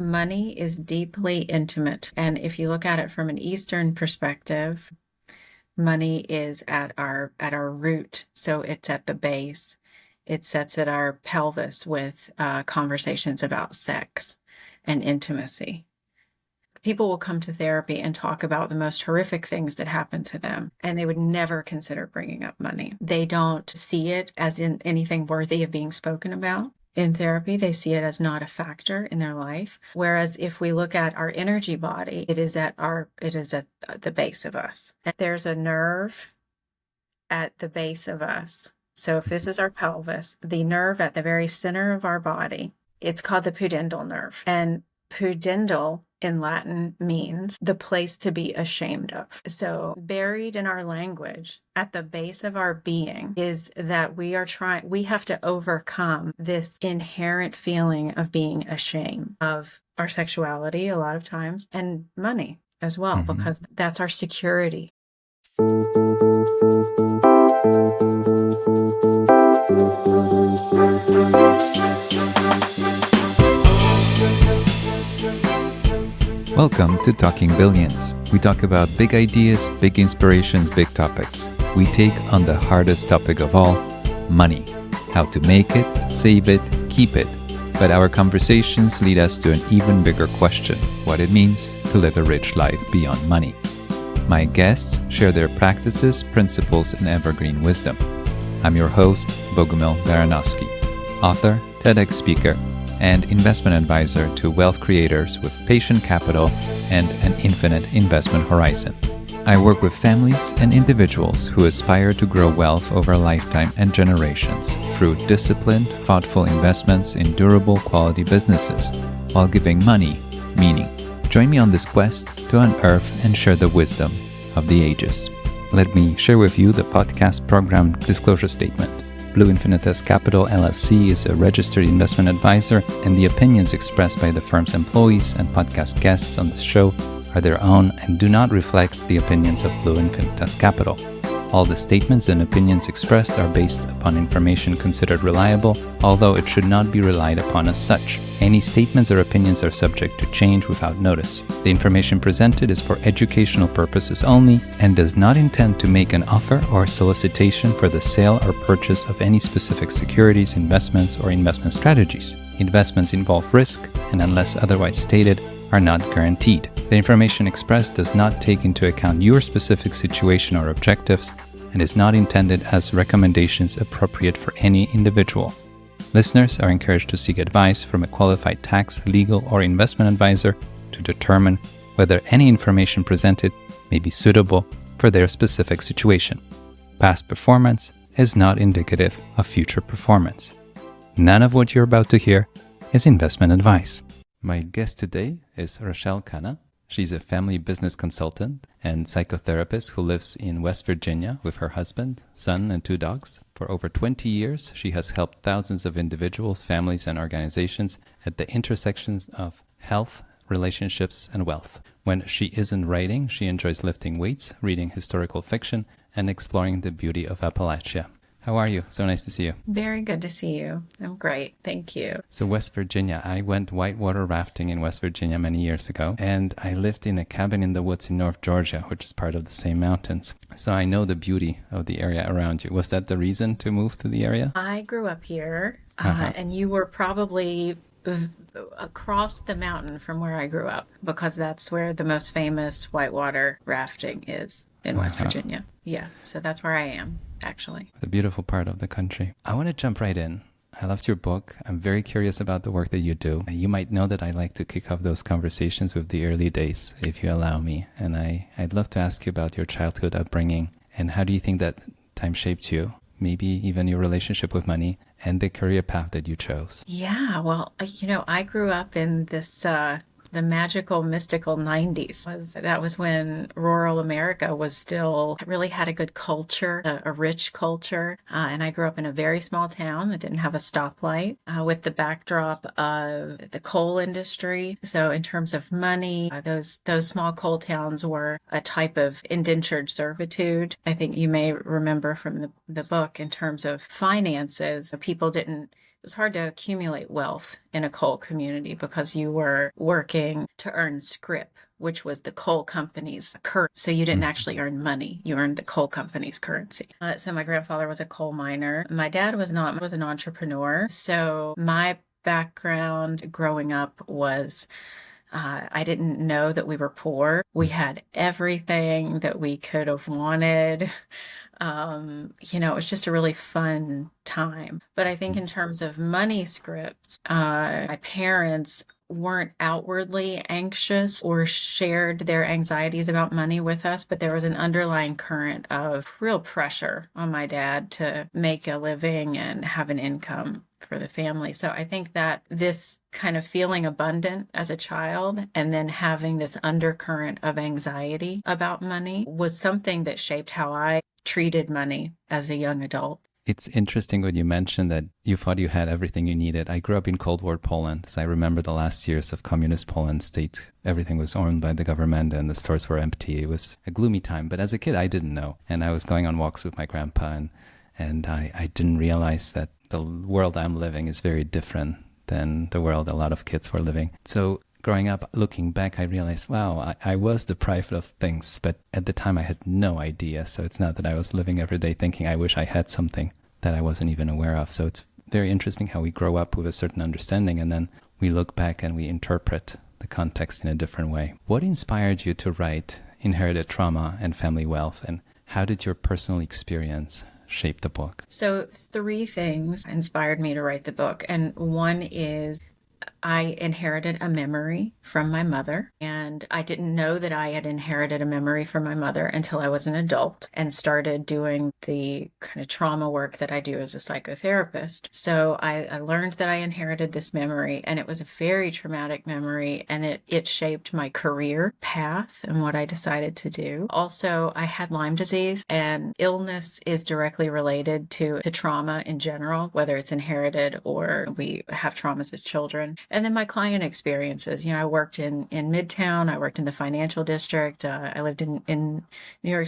Money is deeply intimate. And if you look at it from an Eastern perspective, money is at our root. So it's at the base. It sits at our pelvis with conversations about sex and intimacy. People will come to therapy and talk about the most horrific things that happen to them, and they would never consider bringing up money. They don't see it as in anything worthy of being spoken about. In therapy, they see it as not a factor in their life. Whereas if we look at our energy body, it is at the base of us. And there's a nerve at the base of us. So if this is our pelvis, the nerve at the very center of our body, it's called the pudendal nerve. And pudendal in Latin means the place to be ashamed of. So buried in our language at the base of our being is that we have to overcome this inherent feeling of being ashamed of our sexuality a lot of times, and money as well, because that's our security. Welcome to Talking Billions. We talk about big ideas, big inspirations, big topics. We take on the hardest topic of all, money. How to make it, save it, keep it. But our conversations lead us to an even bigger question, what it means to live a rich life beyond money. My guests share their practices, principles, and evergreen wisdom. I'm your host, Bogumil Baranowski, author, TEDx speaker, and investment advisor to wealth creators with patient capital and an infinite investment horizon. I work with families and individuals who aspire to grow wealth over a lifetime and generations through disciplined, thoughtful investments in durable quality businesses while giving money meaning. Join me on this quest to unearth and share the wisdom of the ages. Let me share with you the podcast program disclosure statement. Blue Infinitas Capital LLC is a registered investment advisor, and the opinions expressed by the firm's employees and podcast guests on this show are their own and do not reflect the opinions of Blue Infinitas Capital. All the statements and opinions expressed are based upon information considered reliable, although it should not be relied upon as such. Any statements or opinions are subject to change without notice. The information presented is for educational purposes only and does not intend to make an offer or solicitation for the sale or purchase of any specific securities, investments, or investment strategies. Investments involve risk and, unless otherwise stated, are not guaranteed. The information expressed does not take into account your specific situation or objectives and is not intended as recommendations appropriate for any individual. Listeners are encouraged to seek advice from a qualified tax, legal, or investment advisor to determine whether any information presented may be suitable for their specific situation. Past performance is not indicative of future performance. None of what you're about to hear is investment advice. My guest today is Ruschelle Khanna. She's a family business consultant and psychotherapist who lives in West Virginia with her husband, son, and 2 dogs. For over 20 years, she has helped thousands of individuals, families, and organizations at the intersections of health, relationships, and wealth. When she isn't writing, she enjoys lifting weights, reading historical fiction, and exploring the beauty of Appalachia. How are you? So nice to see you. Very good to see you. I'm great. Thank you. So West Virginia, I went whitewater rafting in West Virginia many years ago, and I lived in a cabin in the woods in North Georgia, which is part of the same mountains. So I know the beauty of the area around you. Was that the reason to move to the area? I grew up here, and you were probably across the mountain from where I grew up, because that's where the most famous whitewater rafting is in West Virginia. Yeah, so that's where I am, actually. The beautiful part of the country. I want to jump right in. I loved your book. I'm very curious about the work that you do. You might know that I like to kick off those conversations with the early days, if you allow me. And I'd love to ask you about your childhood upbringing and how do you think that time shaped you? Maybe even your relationship with money and the career path that you chose. Yeah, well, I grew up in this the magical, mystical 90s. That was when rural America really had a good culture, a rich culture. And I grew up in a very small town that didn't have a stoplight, with the backdrop of the coal industry. So in terms of money, those small coal towns were a type of indentured servitude. I think you may remember from the book, in terms of finances, people didn't was hard to accumulate wealth in a coal community because you were working to earn scrip, which was the coal company's currency. So you didn't actually earn money. You earned the coal company's currency. So my grandfather was a coal miner. My dad was not, was an entrepreneur. So my background growing up was I didn't know that we were poor. We had everything that we could have wanted. It was just a really fun time. But I think in terms of money scripts, my parents weren't outwardly anxious or shared their anxieties about money with us, but there was an underlying current of real pressure on my dad to make a living and have an income for the family. So I think that this kind of feeling abundant as a child and then having this undercurrent of anxiety about money was something that shaped how I treated money as a young adult. It's interesting when you mentioned that you thought you had everything you needed. I grew up in Cold War Poland, so I remember the last years of communist Poland state. Everything was owned by the government and the stores were empty. It was a gloomy time, but as a kid, I didn't know. And I was going on walks with my grandpa, and I didn't realize that the world I'm living is very different than the world a lot of kids were living. So growing up, looking back, I realized, wow, I was deprived of things, but at the time I had no idea. So it's not that I was living every day thinking I wish I had something that I wasn't even aware of. So it's very interesting how we grow up with a certain understanding and then we look back and we interpret the context in a different way. What inspired you to write Inherited Trauma and Family Wealth, and how did your personal experience shape the book? So 3 things inspired me to write the book. And one is I inherited a memory from my mother, and I didn't know that I had inherited a memory from my mother until I was an adult and started doing the kind of trauma work that I do as a psychotherapist. So I learned that I inherited this memory, and it was a very traumatic memory, and it shaped my career path and what I decided to do. Also, I had Lyme disease, and illness is directly related to trauma in general, whether it's inherited or we have traumas as children. And then my client experiences. I worked in Midtown. I worked in the financial district. I lived in New York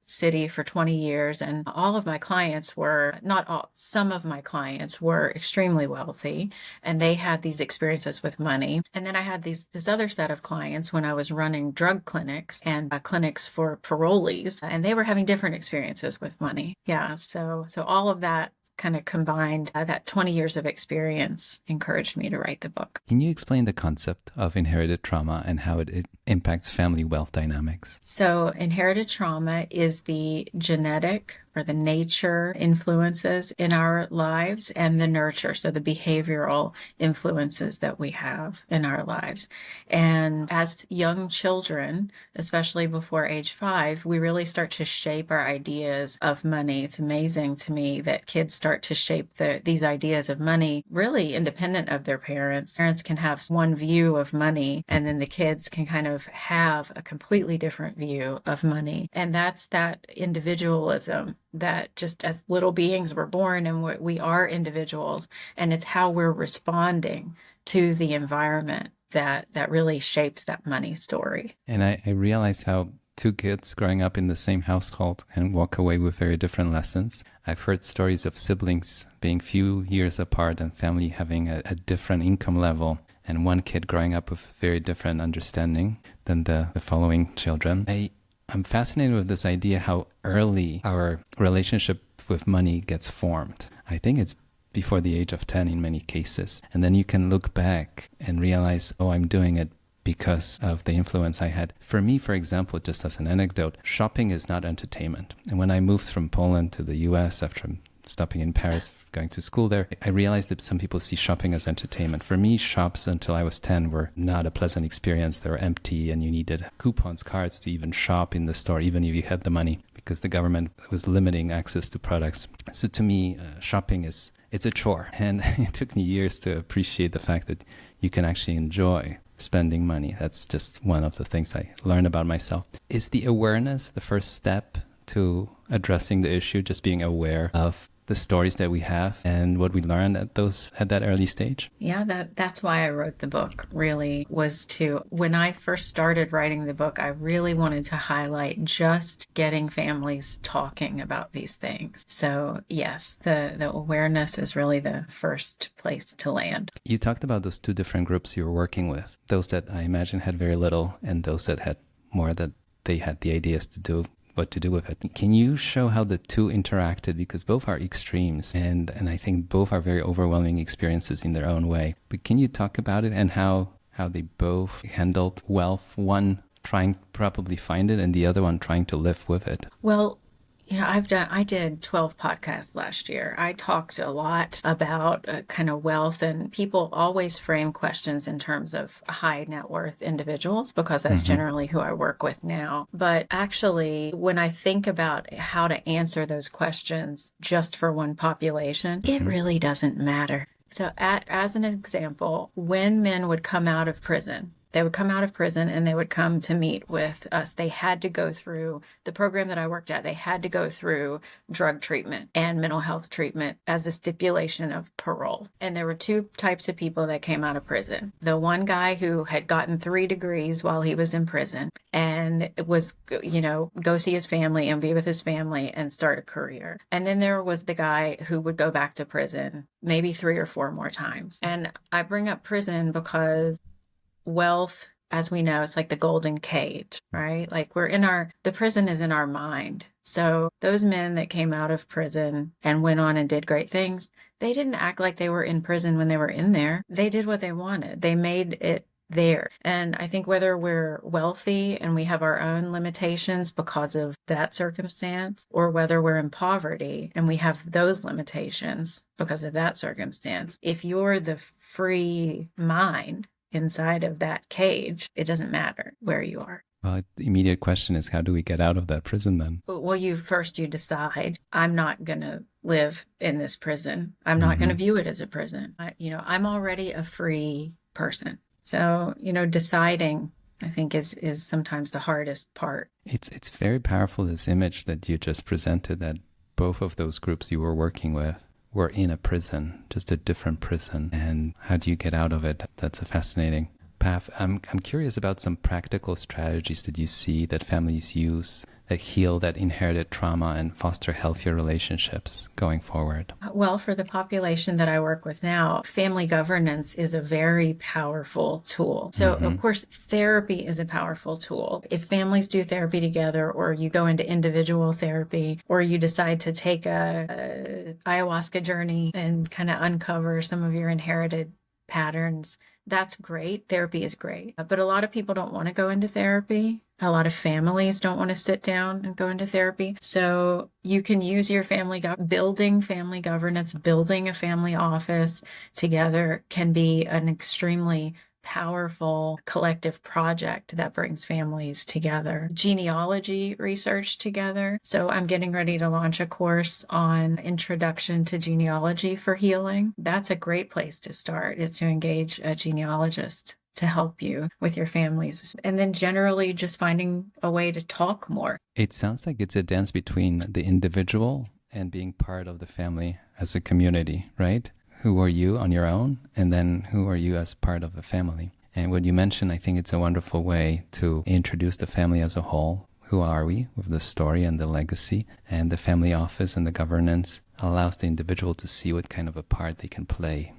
City for 20 years. And all of my clients were, not all, some of my clients were extremely wealthy. And they had these experiences with money. And then I had this other set of clients when I was running drug clinics and clinics for parolees. And they were having different experiences with money. Yeah. So all of that kind of combined, that 20 years of experience encouraged me to write the book. Can you explain the concept of inherited trauma and how it impacts family wealth dynamics? So inherited trauma is the genetic or the nature influences in our lives and the nurture, so the behavioral influences that we have in our lives. And as young children, especially before age 5, we really start to shape our ideas of money. It's amazing to me that kids start to shape these ideas of money really independent of their parents. Parents can have one view of money, and then the kids can kind of have a completely different view of money. And that's that individualism that just as little beings we're born and we are individuals, and it's how we're responding to the environment that really shapes that money story. And I realize how 2 kids growing up in the same household and walk away with very different lessons. I've heard stories of siblings being few years apart and family having a different income level, and one kid growing up with very different understanding than the following children. I'm fascinated with this idea how early our relationship with money gets formed. I think it's before the age of 10 in many cases. And then you can look back and realize, oh, I'm doing it because of the influence I had. For me, for example, just as an anecdote, shopping is not entertainment. And when I moved from Poland to the US after stopping in Paris, going to school there, I realized that some people see shopping as entertainment. For me, shops until I was 10 were not a pleasant experience. They were empty and you needed coupons, cards to even shop in the store, even if you had the money, because the government was limiting access to products. So to me, shopping it's a chore. And it took me years to appreciate the fact that you can actually enjoy spending money. That's just one of the things I learned about myself. Is the awareness the first step to addressing the issue, just being aware of the stories that we have and what we learned at that early stage? Yeah, that's why I wrote the book, really, was to, when I first started writing the book, I really wanted to highlight just getting families talking about these things. So yes, the awareness is really the first place to land. You talked about those two different groups you were working with, those that I imagine had very little and those that had more, that they had the ideas to do what to do with it. Can you show how the two interacted? Because both are extremes, and I think both are very overwhelming experiences in their own way. But can you talk about it and how they both handled wealth, one trying to probably find it and the other one trying to live with it? Well, I did 12 podcasts last year. I talked a lot about kind of wealth, and people always frame questions in terms of high net worth individuals because that's generally who I work with now. But actually, when I think about how to answer those questions just for one population, it really doesn't matter. So as an example, when men would come out of prison, they would come out of prison and they would come to meet with us. They had to go through the program that I worked at. They had to go through drug treatment and mental health treatment as a stipulation of parole. And there were two types of people that came out of prison. The one guy who had gotten 3 degrees while he was in prison and was, go see his family and be with his family and start a career. And then there was the guy who would go back to prison maybe 3 or 4 more times. And I bring up prison because wealth, as we know, it's like the golden cage, right? Like the prison is in our mind. So those men that came out of prison and went on and did great things, they didn't act like they were in prison when they were in there. They did what they wanted. They made it there. And I think whether we're wealthy and we have our own limitations because of that circumstance, or whether we're in poverty and we have those limitations because of that circumstance, if you're the free mind inside of that cage, it doesn't matter where you are. Well, the immediate question is, how do we get out of that prison then? Well, you decide, I'm not going to live in this prison. I'm not going to view it as a prison. I'm already a free person. So, deciding, I think, is sometimes the hardest part. It's very powerful, this image that you just presented, that both of those groups you were working with were in a prison, just a different prison. And how do you get out of it? That's a fascinating path. I'm curious about some practical strategies that you see that families use that heal that inherited trauma and foster healthier relationships going forward. Well, for the population that I work with now, family governance is a very powerful tool. So, of course, therapy is a powerful tool. If families do therapy together, or you go into individual therapy, or you decide to take a ayahuasca journey and kind of uncover some of your inherited patterns, that's great. Therapy is great. But a lot of people don't want to go into therapy. A lot of families don't want to sit down and go into therapy. So you can use your building family governance, building a family office together can be an extremely powerful collective project that brings families together. Genealogy research together. So I'm getting ready to launch a course on introduction to genealogy for healing. That's a great place to start, is to engage a genealogist to help you with your families. And then generally just finding a way to talk more. It sounds like it's a dance between the individual and being part of the family as a community, right? Who are you on your own? And then who are you as part of a family? And what you mentioned, I think it's a wonderful way to introduce the family as a whole. Who are we, with the story and the legacy? And the family office and the governance allows the individual to see what kind of a part they can play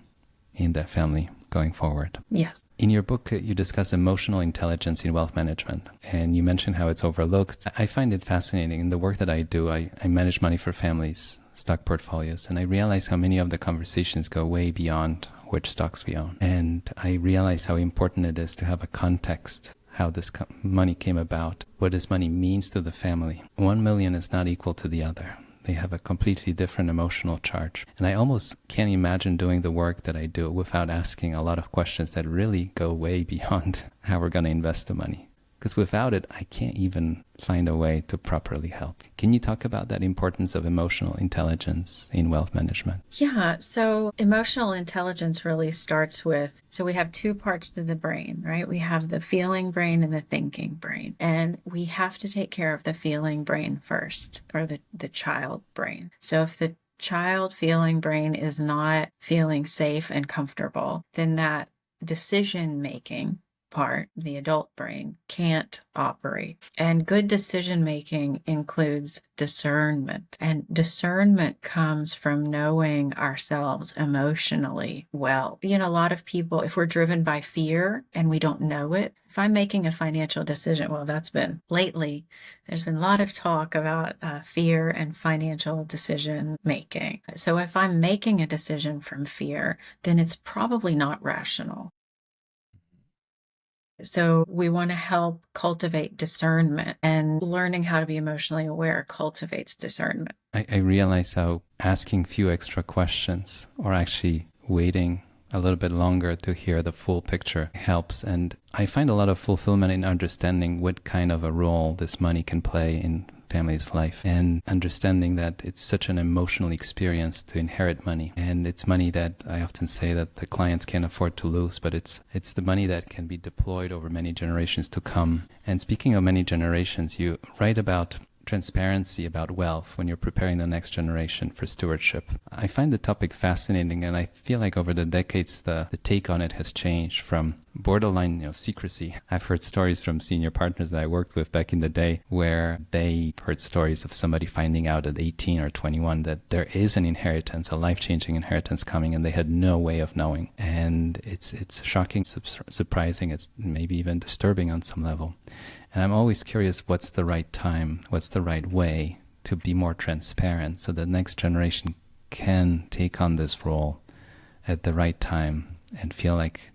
in that family going forward. Yes. In your book, you discuss emotional intelligence in wealth management, and you mentioned how it's overlooked. I find it fascinating. In the work that I do, I manage money for families, stock portfolios, and I realize how many of the conversations go way beyond which stocks we own. And I realize how important it is to have a context, how this money came about, what this money means to the family. 1 million is not equal to the other. They have a completely different emotional charge. And I almost can't imagine doing the work that I do without asking a lot of questions that really go way beyond how we're going to invest the money. Because without it, I can't even find a way to properly help. Can you talk about that importance of emotional intelligence in wealth management? Yeah, so emotional intelligence really starts with, so we have 2 parts to the brain, right? We have the feeling brain and the thinking brain. And we have to take care of the feeling brain first, or the child brain. So if the child feeling brain is not feeling safe and comfortable, then that decision making part, the adult brain, can't operate. And good decision making includes discernment. And discernment comes from knowing ourselves emotionally well. You know, a lot of people, if we're driven by fear and we don't know it, if I'm making a financial decision, well, that's been lately, there's been a lot of talk about fear and financial decision making. So if I'm making a decision from fear, then it's probably not rational. So we want to help cultivate discernment, and learning how to be emotionally aware cultivates discernment. I realize how asking few extra questions or actually waiting a little bit longer to hear the full picture helps. And I find a lot of fulfillment in understanding what kind of a role this money can play in family's life, and understanding that it's such an emotional experience to inherit money. And it's money that I often say that the clients can't afford to lose, but it's the money that can be deployed over many generations to come. And speaking of many generations, you write about transparency about wealth when you're preparing the next generation for stewardship. I find the topic fascinating, and I feel like over the decades the take on it has changed from borderline secrecy. I've heard stories from senior partners that I worked with back in the day where they heard stories of somebody finding out at 18 or 21 that there is an inheritance, a life-changing inheritance coming, and they had no way of knowing. And it's shocking, surprising, it's maybe even disturbing on some level. And I'm always curious, what's the right time? What's the right way to be more transparent so the next generation can take on this role at the right time and feel like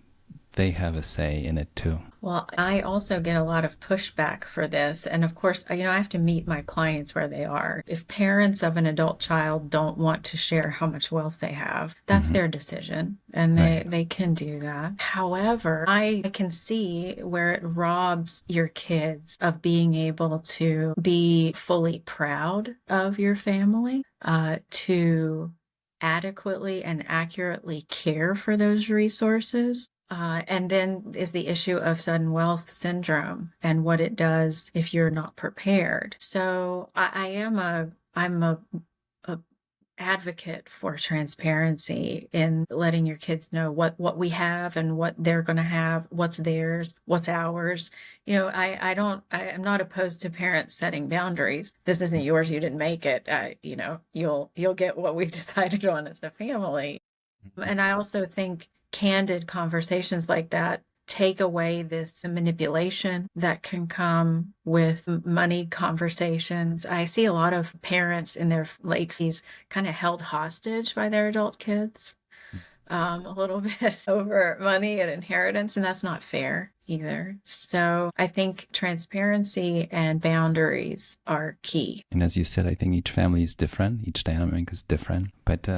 they have a say in it too? Well, I also get a lot of pushback for this. And of course, I have to meet my clients where they are. If parents of an adult child don't want to share how much wealth they have, that's their decision, and they can do that. However, I can see where it robs your kids of being able to be fully proud of your family, to adequately and accurately care for those resources. And then is the issue of sudden wealth syndrome and what it does if you're not prepared. So I'm a advocate for transparency in letting your kids know what we have and what they're going to have, what's theirs, what's ours. I'm not opposed to parents setting boundaries. This isn't yours, you didn't make it. You'll get what we've decided on as a family. And I also think candid conversations like that take away this manipulation that can come with money conversations. I see a lot of parents in their late 50s kind of held hostage by their adult kids, a little bit over money and inheritance, and that's not fair either. So I think transparency and boundaries are key. And as you said, I think each family is different, each dynamic is different, but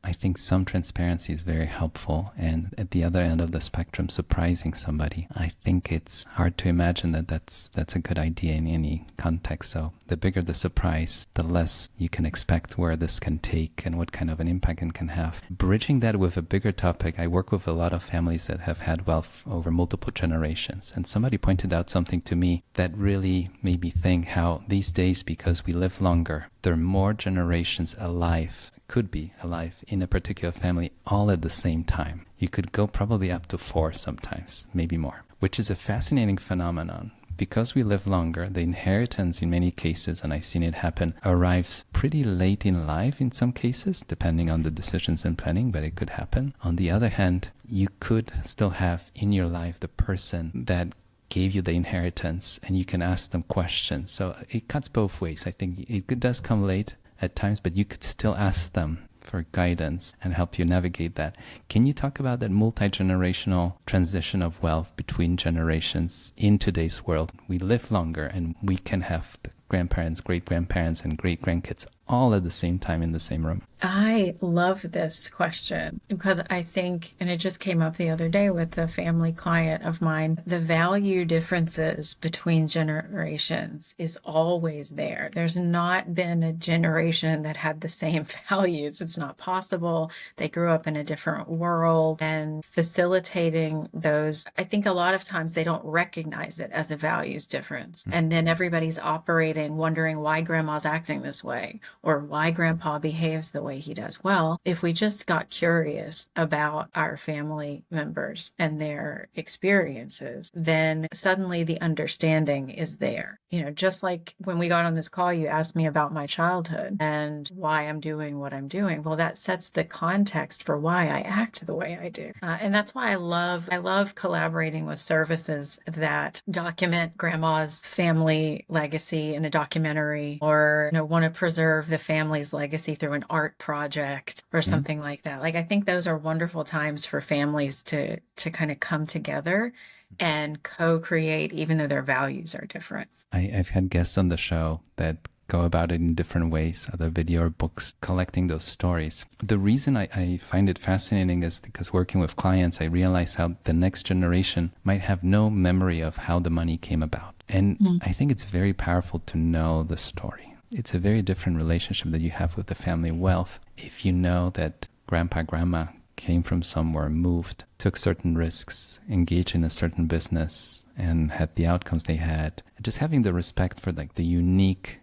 I think some transparency is very helpful, and at the other end of the spectrum, surprising somebody. I think it's hard to imagine that that's a good idea in any context. So the bigger the surprise, the less you can expect where this can take and what kind of an impact it can have. Bridging that with a bigger topic, I work with a lot of families that have had wealth over multiple generations, and somebody pointed out something to me that really made me think how these days, because we live longer, there are more generations alive, could be alive in a particular family all at the same time. You could go probably up to 4 sometimes, maybe more, which is a fascinating phenomenon. Because we live longer, the inheritance in many cases, and I've seen it happen, arrives pretty late in life in some cases, depending on the decisions and planning, but it could happen. On the other hand, you could still have in your life the person that gave you the inheritance, and you can ask them questions. So it cuts both ways. I think it does come late at times, but you could still ask them for guidance and help you navigate that. Can you talk about that multi-generational transition of wealth between generations in today's world? We live longer, and we can have the grandparents, great-grandparents, and great-grandkids all at the same time in the same room. I love this question because I think, and it just came up the other day with a family client of mine, the value differences between generations is always there. There's not been a generation that had the same values. It's not possible. They grew up in a different world, and facilitating those, I think a lot of times they don't recognize it as a values difference. And then everybody's operating sitting wondering why grandma's acting this way or why grandpa behaves the way he does. Well, if we just got curious about our family members and their experiences, then suddenly the understanding is there. Just like when we got on this call, you asked me about my childhood and why I'm doing what I'm doing. Well, that sets the context for why I act the way I do. And that's why I love collaborating with services that document grandma's family legacy in a documentary, or want to preserve the family's legacy through an art project or something like that. Like, I think those are wonderful times for families to kind of come together and co-create, even though their values are different. I've had guests on the show that go about it in different ways, other video or books, collecting those stories. The reason I find it fascinating is because working with clients, I realize how the next generation might have no memory of how the money came about. And I think it's very powerful to know the story. It's a very different relationship that you have with the family wealth if you know that grandpa, grandma came from somewhere, moved, took certain risks, engaged in a certain business, and had the outcomes they had. Just having the respect for like the unique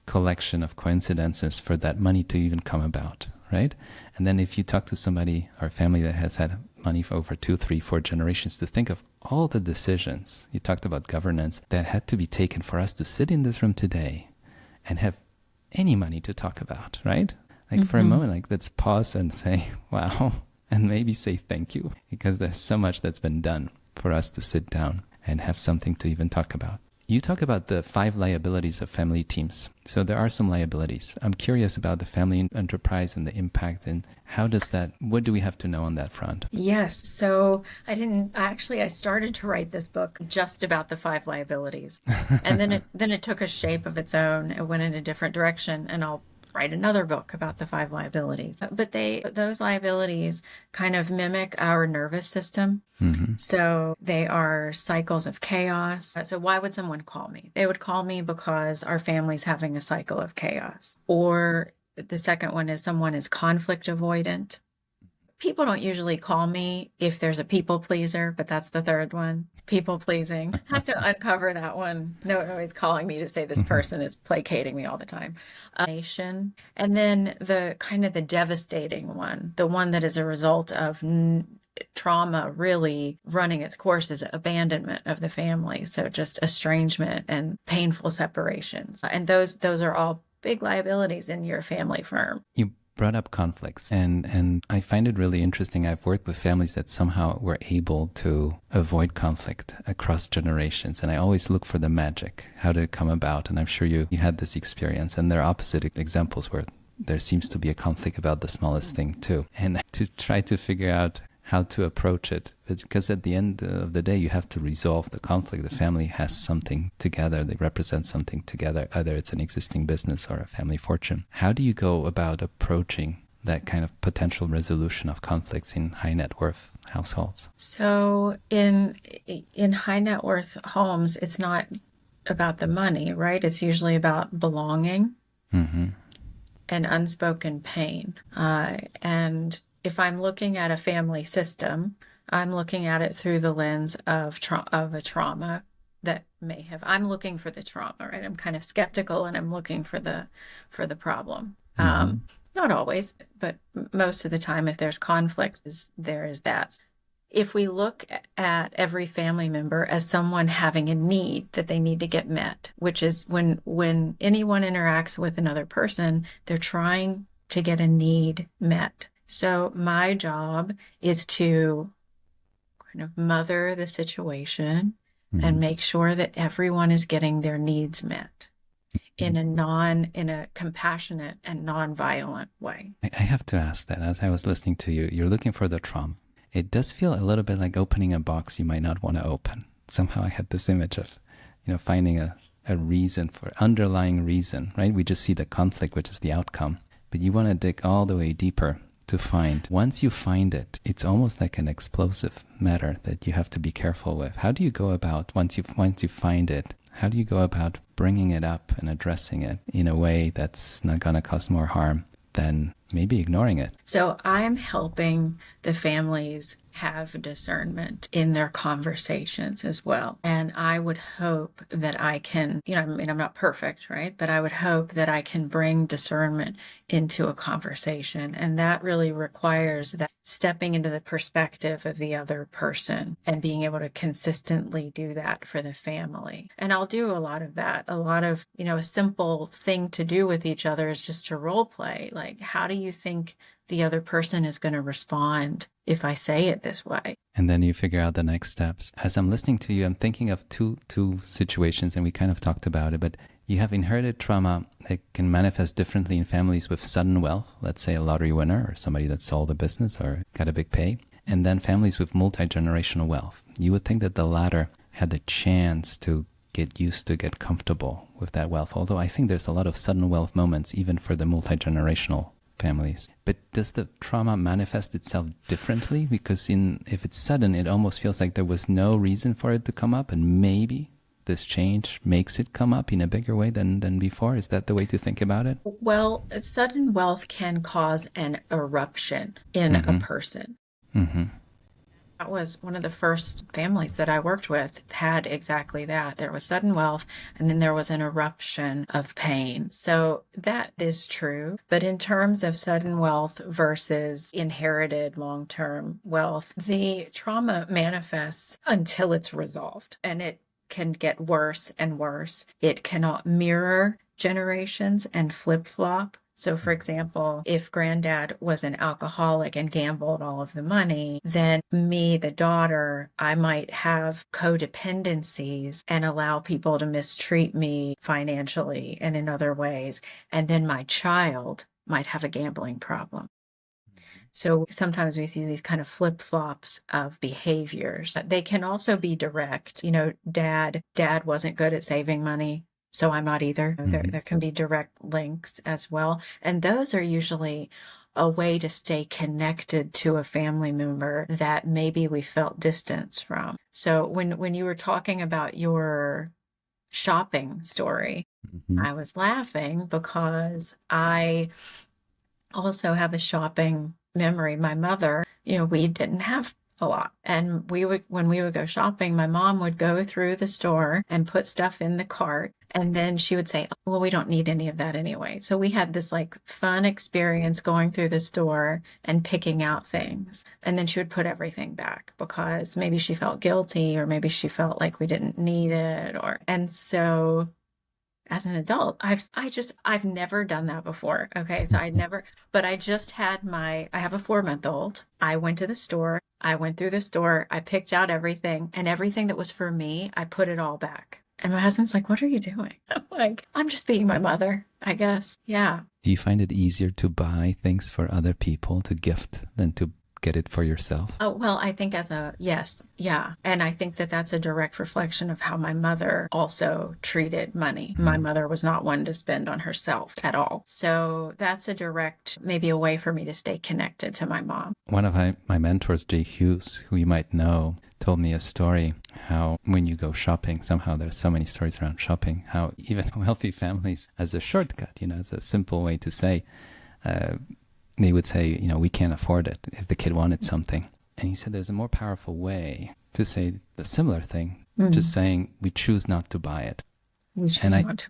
collection of coincidences for that money to even come about, right? And then if you talk to somebody or family that has had money for over 2, 3, 4 generations, to think of all the decisions, you talked about governance, that had to be taken for us to sit in this room today and have any money to talk about, right? Like for a moment, like let's pause and say, wow, and maybe say thank you, because there's so much that's been done for us to sit down and have something to even talk about. You talk about the 5 liabilities of family teams. So there are some liabilities. I'm curious about the family enterprise and the impact, and what do we have to know on that front? Yes. So I started to write this book just about the 5 liabilities. And then it took a shape of its own. It went in a different direction, and I'll write another book about the 5 liabilities. But those liabilities kind of mimic our nervous system. So they are cycles of chaos. So why would someone call me? They would call me because our family's having a cycle of chaos. Or the second one is someone is conflict avoidant. People don't usually call me if there's a people pleaser, but that's the third one, people pleasing. I have to uncover that one. Nobody's calling me to say this person is placating me all the time. And then the kind of the devastating one, the one that is a result of trauma really running its course, is abandonment of the family. So just estrangement and painful separations. And those are all big liabilities in your family firm. You brought up conflicts, and I find it really interesting. I've worked with families that somehow were able to avoid conflict across generations, and I always look for the magic. How did it come about? And I'm sure you had this experience, and there are opposite examples where there seems to be a conflict about the smallest thing too. And to try to figure out how to approach it, because at the end of the day, you have to resolve the conflict. The family has something together. They represent something together, either it's an existing business or a family fortune. How do you go about approaching that kind of potential resolution of conflicts in high net worth households? So in high net worth homes, it's not about the money, right? It's usually about belonging and unspoken pain. And if I'm looking at a family system, I'm looking at it through the lens of a trauma that I'm looking for the trauma, right? I'm kind of skeptical, and I'm looking for the problem. Not always, but most of the time, if there's conflict, there is that. If we look at every family member as someone having a need that they need to get met, which is when anyone interacts with another person, they're trying to get a need met. So my job is to kind of mother the situation and make sure that everyone is getting their needs met in a compassionate and non-violent way. I have to ask that. As I was listening to you, you're looking for the trauma. It does feel a little bit like opening a box you might not want to open. Somehow I had this image of, finding a reason for underlying reason, right? We just see the conflict, which is the outcome, but you want to dig all the way deeper to find. Once you find it, it's almost like an explosive matter that you have to be careful with. How do you go about, once you find it, how do you go about bringing it up and addressing it in a way that's not going to cause more harm than maybe ignoring it? So I'm helping the families have discernment in their conversations as well. And I would hope that I can, I mean, I'm not perfect, right? But I would hope that I can bring discernment into a conversation. And that really requires that stepping into the perspective of the other person and being able to consistently do that for the family. And I'll do a lot of that. A lot of, a simple thing to do with each other is just to role play. Like, how do you think the other person is going to respond if I say it this way? And then you figure out the next steps. As I'm listening to you, I'm thinking of two situations, and we kind of talked about it, but you have inherited trauma that can manifest differently in families with sudden wealth, let's say a lottery winner or somebody that sold a business or got a big pay, and then families with multi-generational wealth. You would think that the latter had the chance to get used to, get comfortable with that wealth, although I think there's a lot of sudden wealth moments even for the multi-generational families. But does the trauma manifest itself differently? Because if it's sudden, it almost feels like there was no reason for it to come up, and maybe this change makes it come up in a bigger way than before. Is that the way to think about it? Well, sudden wealth can cause an eruption in a person. Mm-hmm. That was one of the first families that I worked with had exactly that. There was sudden wealth, and then there was an eruption of pain. So that is true. But in terms of sudden wealth versus inherited long-term wealth, the trauma manifests until it's resolved, and it can get worse and worse. It cannot mirror generations and flip-flop. So, for example, if granddad was an alcoholic and gambled all of the money, then me, the daughter, I might have codependencies and allow people to mistreat me financially and in other ways. And then my child might have a gambling problem. So sometimes we see these kind of flip-flops of behaviors. They can also be direct. Dad wasn't good at saving money, so I'm not either. There can be direct links as well. And those are usually a way to stay connected to a family member that maybe we felt distance from. So when you were talking about your shopping story, I was laughing because I also have a shopping memory. My mother, we didn't have a lot. And when we would go shopping, my mom would go through the store and put stuff in the cart. And then she would say, well, we don't need any of that anyway. So we had this fun experience going through the store and picking out things. And then she would put everything back because maybe she felt guilty, or maybe she felt like we didn't need it. And so as an adult, I've never done that before. Okay. So but I just had I have a 4-month-old. I went to the store. I went through the store. I picked out everything, and everything that was for me, I put it all back. And my husband's like, what are you doing? I'm like, I'm just being my mother, I guess. Yeah. Do you find it easier to buy things for other people, to gift, than to get it for yourself? Oh, well, I think yes. Yeah. And I think that that's a direct reflection of how my mother also treated money. My mother was not one to spend on herself at all. So that's maybe a way for me to stay connected to my mom. One of my mentors, Jay Hughes, who you might know, told me a story how when you go shopping, somehow there's so many stories around shopping, how even wealthy families, as a shortcut, as a simple way to say, they would say, we can't afford it if the kid wanted something. And he said there's a more powerful way to say the similar thing, just saying we choose not to buy it. We choose not to.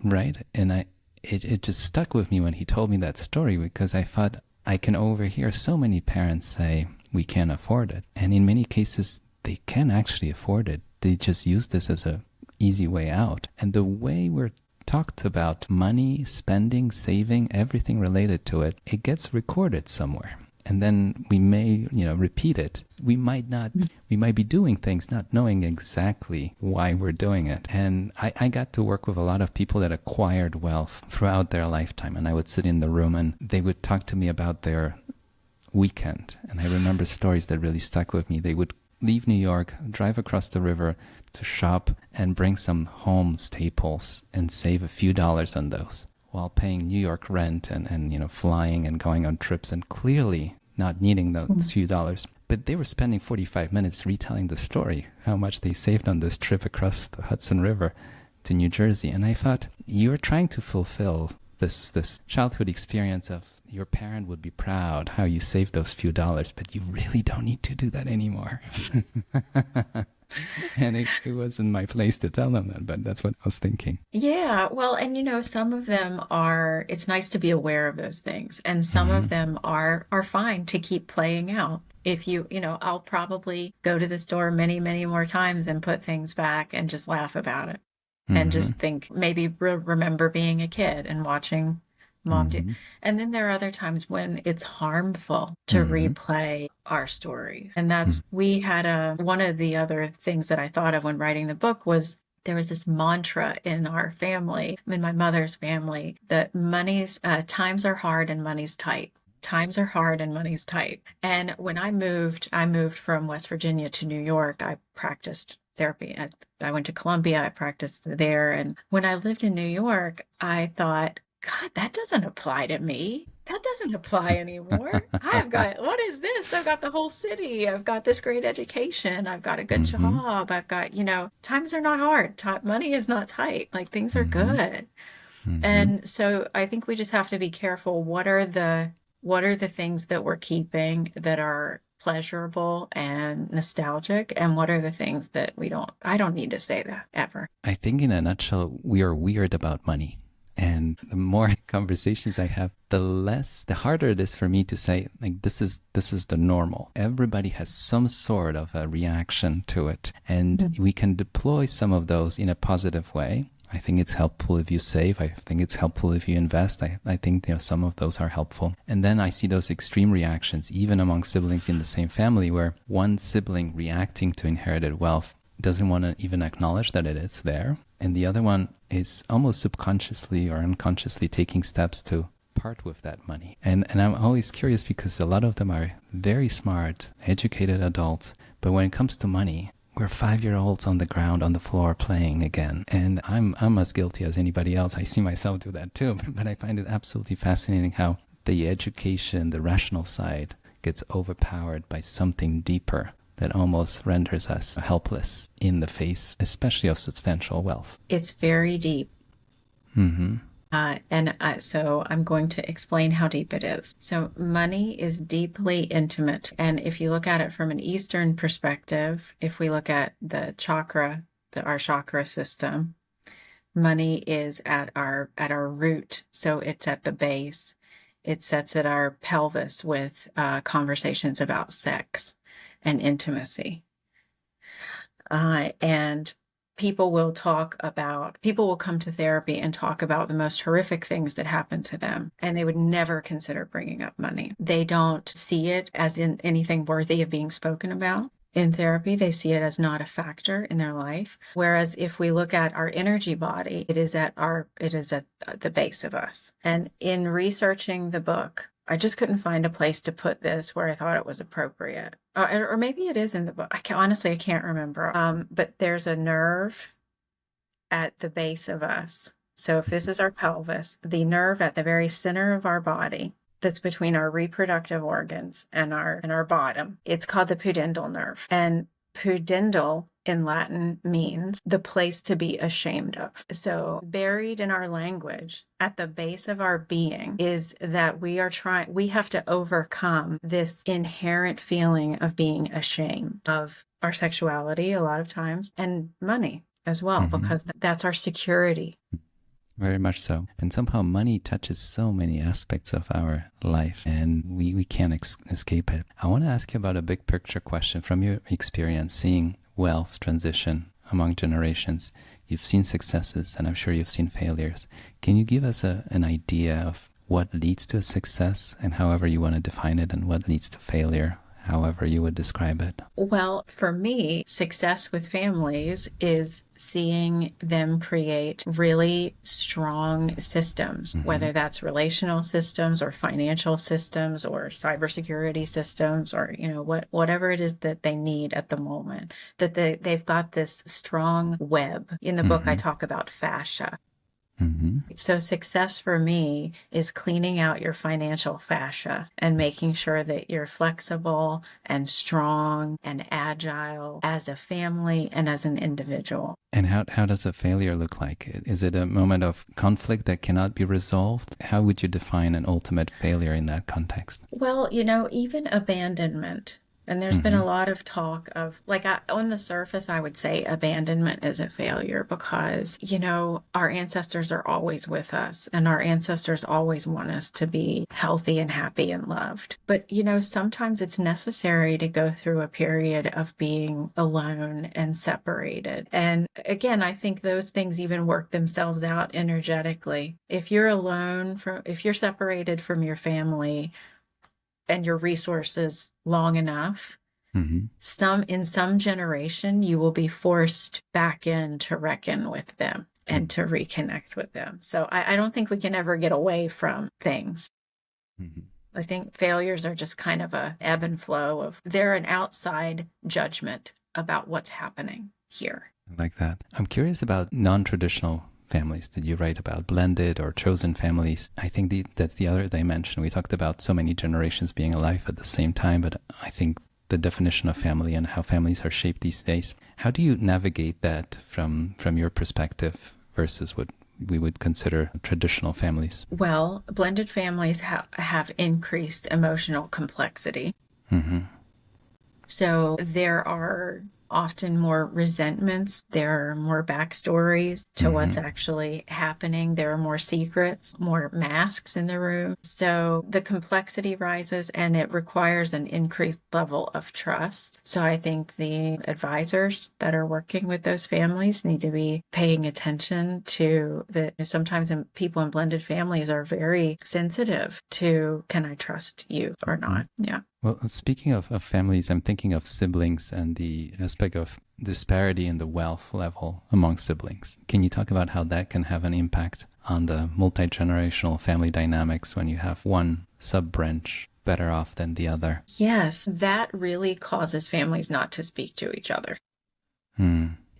Right. And it just stuck with me when he told me that story, because I thought I can overhear so many parents say we can't afford it. And in many cases, they can actually afford it. They just use this as a easy way out. And the way we're talked about money, spending, saving, everything related to it, it gets recorded somewhere. And then we may, repeat it. We might be doing things not knowing exactly why we're doing it. And I got to work with a lot of people that acquired wealth throughout their lifetime. And I would sit in the room and they would talk to me about their weekend. And I remember stories that really stuck with me. They would leave New York, drive across the river to shop and bring some home staples and save a few dollars on those while paying New York rent and flying and going on trips and clearly not needing those few dollars. But they were spending 45 minutes retelling the story, how much they saved on this trip across the Hudson River to New Jersey. And I thought, you're trying to fulfill this childhood experience of your parent would be proud how you saved those few dollars, but you really don't need to do that anymore. And it wasn't my place to tell them that, but that's what I was thinking. Yeah, well, and some of them are, it's nice to be aware of those things. And some of them are fine to keep playing out. If I'll probably go to the store many, many more times and put things back and just laugh about it. And just think, maybe remember being a kid and watching mom do. And then there are other times when it's harmful to replay our stories. And we had one of the other things that I thought of when writing the book was there was this mantra in our family, in my mother's family, that times are hard and money's tight. Times are hard and money's tight. And when I moved from West Virginia to New York. I practiced therapy. I went to Columbia. I practiced there. And when I lived in New York, I thought, God, that doesn't apply to me. That doesn't apply anymore. What is this? I've got the whole city. I've got this great education. I've got a good job. I've got, times are not hard. Money is not tight. Like, things are good. And so I think we just have to be careful. What are the things that we're keeping that are pleasurable and nostalgic, and what are the things that I don't need to say that ever. I think in a nutshell, we are weird about money. And the more conversations I have, the harder it is for me to say, like, this is the normal. Everybody has some sort of a reaction to it. And we can deploy some of those in a positive way. I think it's helpful if you save. I think it's helpful if you invest. I think some of those are helpful. And then I see those extreme reactions, even among siblings in the same family, where one sibling reacting to inherited wealth doesn't want to even acknowledge that it is there. And the other one is almost subconsciously or unconsciously taking steps to part with that money. And I'm always curious because a lot of them are very smart, educated adults. But when it comes to money, we're 5-year-olds on the ground, on the floor playing again. And I'm as guilty as anybody else. I see myself do that too. But I find it absolutely fascinating how the education, the rational side, gets overpowered by something deeper that almost renders us helpless in the face, especially of substantial wealth. It's very deep. So I'm going to explain how deep it is. So money is deeply intimate. And if you look at it from an Eastern perspective, if we look at the chakra, our chakra system, money is at our root. So it's at the base. It sits at our pelvis with conversations about sex and intimacy. And people will come to therapy and talk about the most horrific things that happen to them, and they would never consider bringing up money. They don't see it as in anything worthy of being spoken about. In therapy, they see it as not a factor in their life. Whereas if we look at our energy body, it is at the base of us. And in researching the book, I just couldn't find a place to put this where I thought it was appropriate. Or maybe it is in the book. I can't remember. But there's a nerve at the base of us. So if this is our pelvis, the nerve at the very center of our body that's between our reproductive organs and our bottom, it's called the pudendal nerve. And pudendal in Latin means the place to be ashamed of. So buried in our language at the base of our being is that we have to overcome this inherent feeling of being ashamed of our sexuality a lot of times, and money as well, because that's our security. Very much so. And somehow money touches so many aspects of our life, and we can't escape it. I want to ask you about a big picture question from your experience seeing wealth transition among generations. You've seen successes, and I'm sure you've seen failures. Can you give us an idea of what leads to a success, and however you want to define it, and what leads to failure, however you would describe it? Well, for me, success with families is seeing them create really strong systems, whether that's relational systems or financial systems or cybersecurity systems or, whatever it is that they need at the moment, that they've got this strong web. In the book, I talk about fascia. Mm-hmm. So success for me is cleaning out your financial fascia and making sure that you're flexible and strong and agile as a family and as an individual. And how does a failure look like? Is it a moment of conflict that cannot be resolved? How would you define an ultimate failure in that context? Well, even abandonment. And there's been a lot of talk of, on the surface, I would say abandonment is a failure because, our ancestors are always with us and our ancestors always want us to be healthy and happy and loved. But, sometimes it's necessary to go through a period of being alone and separated. And again, I think those things even work themselves out energetically. If you're if you're separated from your family, and your resources long enough, in some generation, you will be forced back in to reckon with them and to reconnect with them. So I don't think we can ever get away from things. I think failures are just kind of a ebb and flow of, they're an outside judgment about what's happening here. I like that. I'm curious about non-traditional families that you write about, blended or chosen families. I think that's the other dimension. We talked about so many generations being alive at the same time, but I think the definition of family and how families are shaped these days. How do you navigate that from your perspective versus what we would consider traditional families? Well, blended families have increased emotional complexity. So there are often more resentments. There are more backstories to what's actually happening. There are more secrets, more masks in the room. So the complexity rises and it requires an increased level of trust. So I think the advisors that are working with those families need to be paying attention to that. Sometimes people in blended families are very sensitive to, can I trust you or not? Yeah. Well, speaking of families, I'm thinking of siblings and the aspect of disparity in the wealth level among siblings. Can you talk about how that can have an impact on the multi-generational family dynamics when you have one sub-branch better off than the other? Yes, that really causes families not to speak to each other.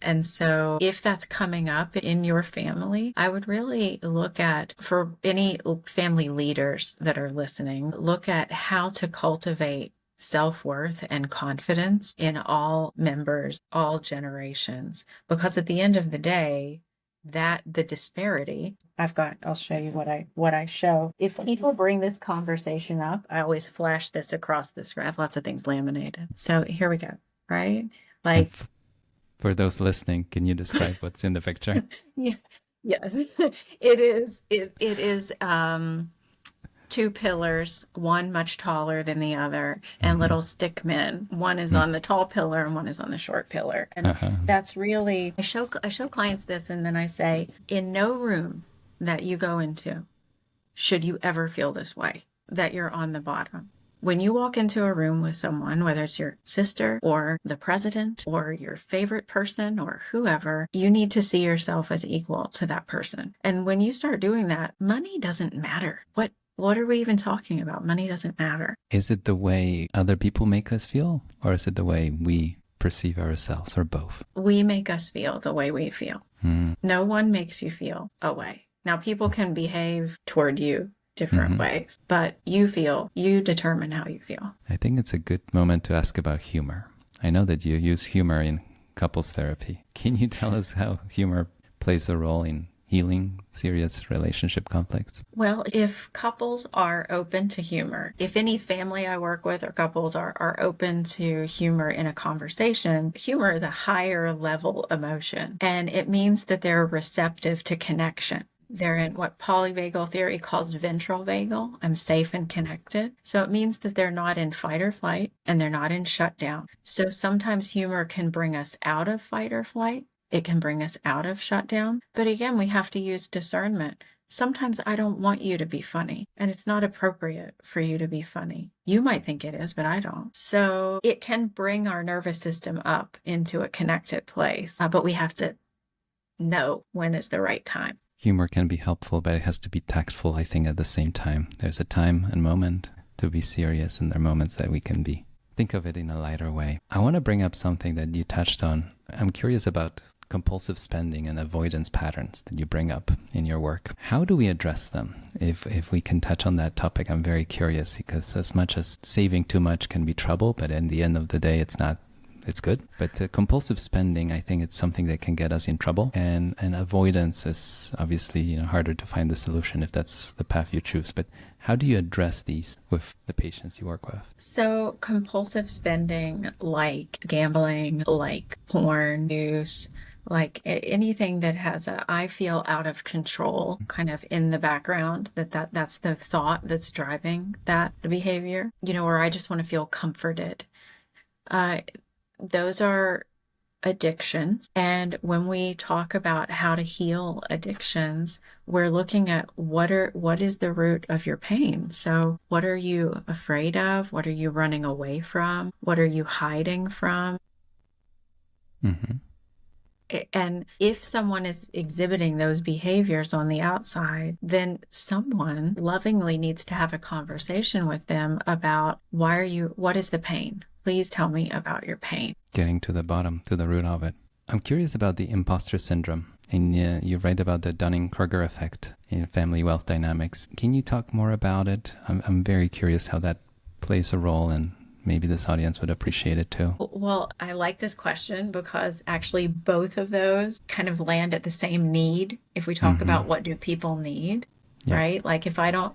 And so if that's coming up in your family, I would really look at, for any family leaders that are listening, look at how to cultivate self-worth and confidence in all members, all generations. Because at the end of the day, that the disparity, I'll show you what I show. If people bring this conversation up, I always flash this across the screen. I have lots of things laminated. So here we go, right? Like, for those listening, can you describe what's in the picture? Yes, it is two pillars, one much taller than the other, and little stick men. One is on the tall pillar and one is on the short pillar. And that's really, I show clients this, and then I say, in no room that you go into should you ever feel this way, that you're on the bottom. When you walk into a room with someone, whether it's your sister or the president or your favorite person or whoever, you need to see yourself as equal to that person. And when you start doing that, money doesn't matter. What are we even talking about? Money doesn't matter. Is it the way other people make us feel, or is it the way we perceive ourselves, or both? We make us feel the way we feel. No one makes you feel a way. Now, people can behave toward you different ways, but you determine how you feel. I think it's a good moment to ask about humor. I know that you use humor in couples therapy. Can you tell us how humor plays a role in healing serious relationship conflicts? Well, if couples are open to humor, if any family I work with or couples are open to humor in a conversation, humor is a higher level emotion, and it means that they're receptive to connection. They're in what polyvagal theory calls ventral vagal. I'm safe and connected. So it means that they're not in fight or flight and they're not in shutdown. So sometimes humor can bring us out of fight or flight. It can bring us out of shutdown. But again, we have to use discernment. Sometimes I don't want you to be funny, and it's not appropriate for you to be funny. You might think it is, but I don't. So it can bring our nervous system up into a connected place, but we have to know when is the right time. Humor can be helpful, but it has to be tactful, I think, at the same time. There's a time and moment to be serious, and there are moments that we can think of it in a lighter way. I want to bring up something that you touched on. I'm curious about compulsive spending and avoidance patterns that you bring up in your work. How do we address them? If we can touch on that topic, I'm very curious, because as much as saving too much can be trouble, but in the end of the day, it's good. But the compulsive spending, I think it's something that can get us in trouble. And avoidance is obviously, harder to find the solution if that's the path you choose. But how do you address these with the patients you work with? So compulsive spending, like gambling, like porn use, like anything that has I feel out of control kind of in the background, that's the thought that's driving that behavior, or I just want to feel comforted. Those are addictions. And when we talk about how to heal addictions, we're looking at what is the root of your pain. So what are you afraid of? What are you running away from? What are you hiding from? Mm-hmm. And if someone is exhibiting those behaviors on the outside, then someone lovingly needs to have a conversation with them about what is the pain? Please tell me about your pain. Getting to the bottom, to the root of it. I'm curious about the imposter syndrome. And you write about the Dunning-Kruger effect in family wealth dynamics. Can you talk more about it? I'm very curious how that plays a role, and maybe this audience would appreciate it too. Well, I like this question because actually both of those kind of land at the same need. If we talk about what do people need, right? Like if I don't,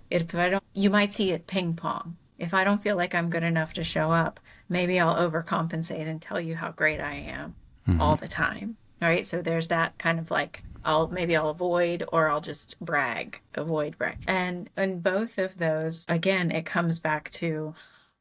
you might see it ping pong. If I don't feel like I'm good enough to show up, maybe I'll overcompensate and tell you how great I am all the time. All right. So there's that kind of like, I'll avoid, or I'll just avoid brag. And in both of those, again, it comes back to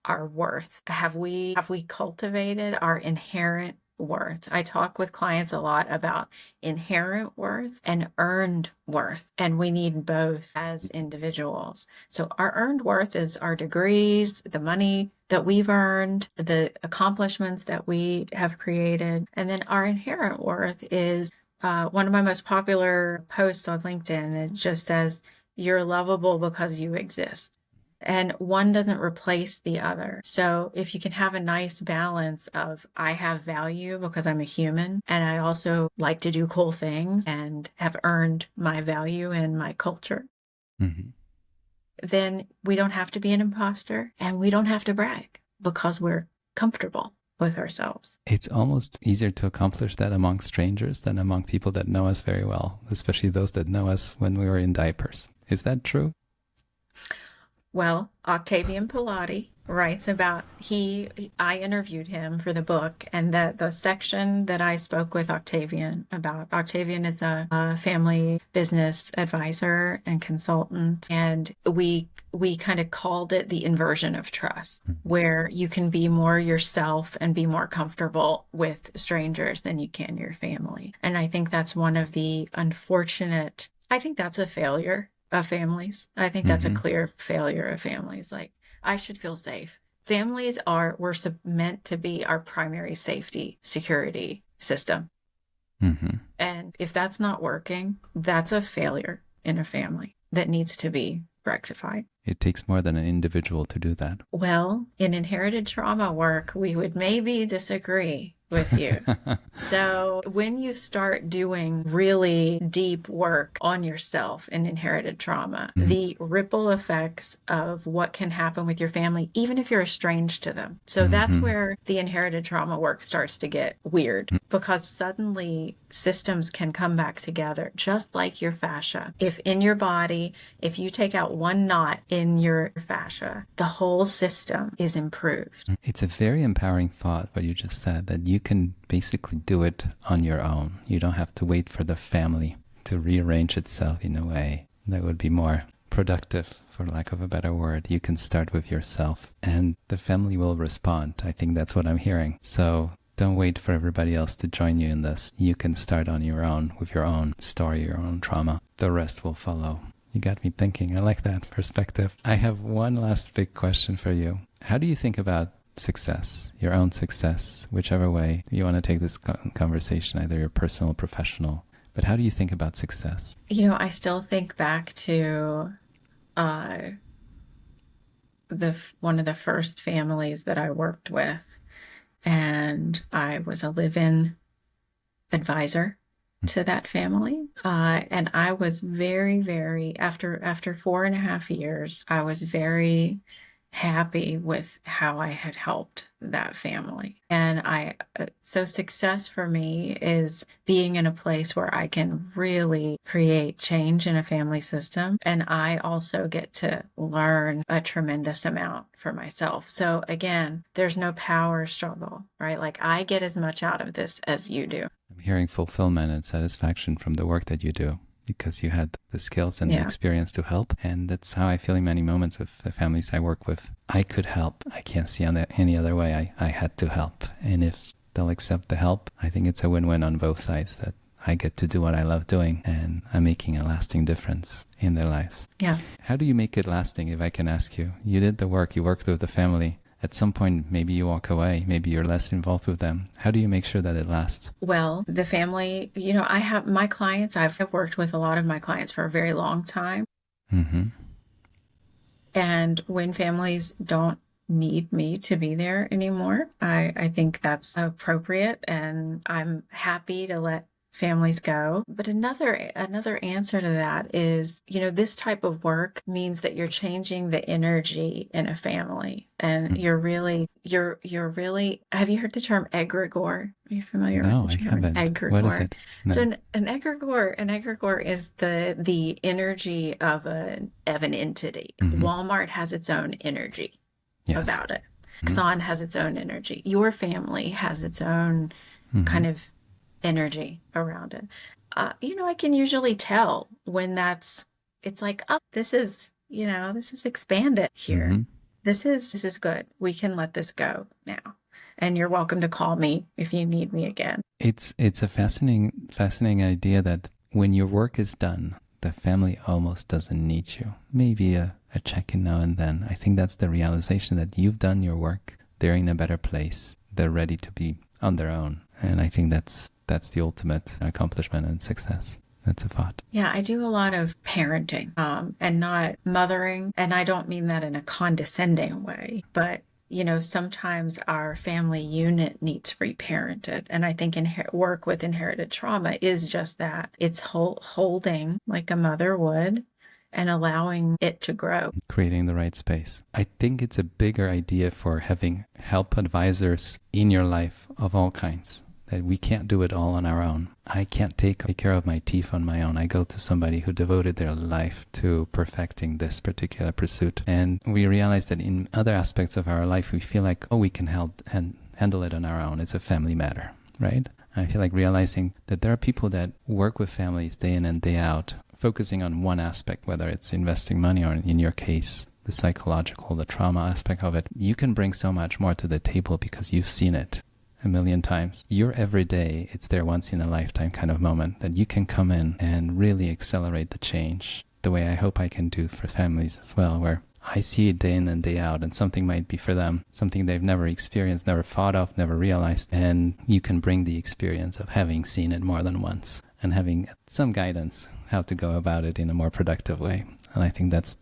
our worth. Have we cultivated our inherent worth? I talk with clients a lot about inherent worth and earned worth, and we need both as individuals. So our earned worth is our degrees, the money that we've earned, the accomplishments that we have created. And then our inherent worth is one of my most popular posts on LinkedIn. It just says, you're lovable because you exist. And one doesn't replace the other. So if you can have a nice balance of, I have value because I'm a human, and I also like to do cool things and have earned my value in my culture, then we don't have to be an imposter, and we don't have to brag because we're comfortable with ourselves. It's almost easier to accomplish that among strangers than among people that know us very well, especially those that know us when we were in diapers. Is that true? Well, Octavian Pilati writes about, I interviewed him for the book, and the section that I spoke with Octavian about, Octavian is a family business advisor and consultant, and we kind of called it the inversion of trust, where you can be more yourself and be more comfortable with strangers than you can your family. And I think that's one of the unfortunate, I think that's a failure of families. I think that's a clear failure of families. Like, I should feel safe. Families were meant to be our primary safety, security system. And if that's not working, that's a failure in a family that needs to be rectified. It takes more than an individual to do that. Well, in inherited trauma work, we would maybe disagree with you. So when you start doing really deep work on yourself in inherited trauma, the ripple effects of what can happen with your family, even if you're estranged to them. So that's where the inherited trauma work starts to get weird, because suddenly systems can come back together, just like your fascia. If in your body, if you take out one knot in your fascia, the whole system is improved. It's a very empowering thought, what you just said, that you can basically do it on your own. You don't have to wait for the family to rearrange itself in a way that would be more productive, for lack of a better word. You can start with yourself, and the family will respond. I think that's what I'm hearing. So don't wait for everybody else to join you in this. You can start on your own, with your own story, your own trauma. The rest will follow. You got me thinking. I like that perspective. I have one last big question for you. How do you think about success, your own success, whichever way you want to take this conversation, either your personal or professional? But how do you think about success? I still think back to one of the first families that I worked with, and I was a live-in advisor to that family. And I was very, after 4.5 years, I was very happy with how I had helped that family. And so success for me is being in a place where I can really create change in a family system. And I also get to learn a tremendous amount for myself. So again, there's no power struggle, right? Like I get as much out of this as you do. I'm hearing fulfillment and satisfaction from the work that you do, because you had the skills and the experience to help. And that's how I feel in many moments with the families I work with. I could help. I can't see any other way. I had to help. And if they'll accept the help, I think it's a win-win on both sides, that I get to do what I love doing and I'm making a lasting difference in their lives. Yeah. How do you make it lasting, if I can ask you? You did the work, you worked with the family. At some point, maybe you walk away, maybe you're less involved with them. How do you make sure that it lasts? Well, the family, I have my clients, I've worked with a lot of my clients for a very long time. Mm-hmm. And when families don't need me to be there anymore, I think that's appropriate, and I'm happy to let families go. But another answer to that is, this type of work means that you're changing the energy in a family, and you're really, have you heard the term egregore? Are you familiar with the term? No, I haven't. Egregore. What is it? No. So an egregore is the energy of an entity. Mm-hmm. Walmart has its own energy about it. Exxon has its own energy. Your family has its own kind of energy around it. I can usually tell when it's like, oh, this is expanded here. Mm-hmm. This is good. We can let this go now. And you're welcome to call me if you need me again. It's a fascinating idea that when your work is done, the family almost doesn't need you. Maybe a check-in now and then. I think that's the realization that you've done your work. They're in a better place. They're ready to be on their own. And I think that's the ultimate accomplishment and success. That's a thought. Yeah, I do a lot of parenting and not mothering. And I don't mean that in a condescending way, but sometimes our family unit needs reparented. And I think work with inherited trauma is just that. It's holding like a mother would and allowing it to grow. Creating the right space. I think it's a bigger idea for having help advisors in your life of all kinds, that we can't do it all on our own. I can't take care of my teeth on my own. I go to somebody who devoted their life to perfecting this particular pursuit. And we realize that in other aspects of our life, we feel like, we can help and handle it on our own. It's a family matter, right? I feel like realizing that there are people that work with families day in and day out, focusing on one aspect, whether it's investing money or, in your case, the psychological, the trauma aspect of it. You can bring so much more to the table because you've seen it a million times. Your everyday, it's their once in a lifetime kind of moment that you can come in and really accelerate the change the way I hope I can do for families as well, where I see it day in and day out, and something might be for them, something they've never experienced, never thought of, never realized. And you can bring the experience of having seen it more than once and having some guidance how to go about it in a more productive way. And I think that's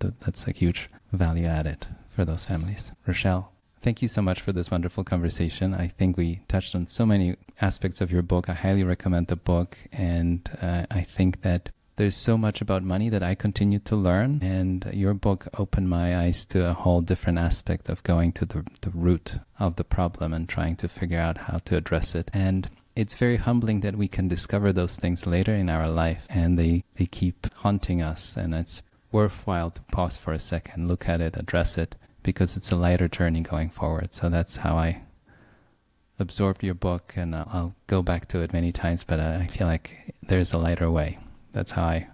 a huge value added for those families. Ruschelle, thank you so much for this wonderful conversation. I think we touched on so many aspects of your book. I highly recommend the book. And I think that there's so much about money that I continue to learn. And your book opened my eyes to a whole different aspect of going to the root of the problem and trying to figure out how to address it. And it's very humbling that we can discover those things later in our life, and they keep haunting us. And it's worthwhile to pause for a second, look at it, address it, because it's a lighter journey going forward. So that's how I absorbed your book, and I'll go back to it many times, but I feel like there's a lighter way. That's how I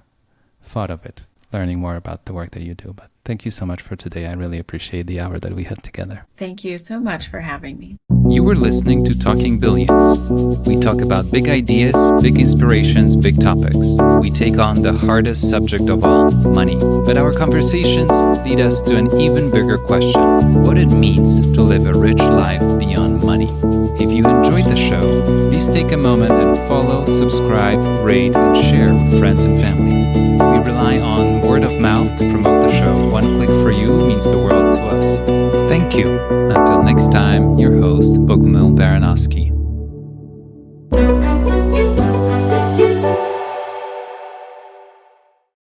thought of it, learning more about the work that you do. But thank you so much for today. I really appreciate the hour that we had together. Thank you so much for having me. You were listening to Talking Billions. We talk about big ideas, big inspirations, big topics. We take on the hardest subject of all, money. But our conversations lead us to an even bigger question: what it means to live a rich life beyond money. If you enjoyed the show, please take a moment and follow, subscribe, rate, and share with friends and family. We rely on word of mouth to promote the show. One click for you means the world to us. Thank you. Until next time, your host, Bogumil Baranowski.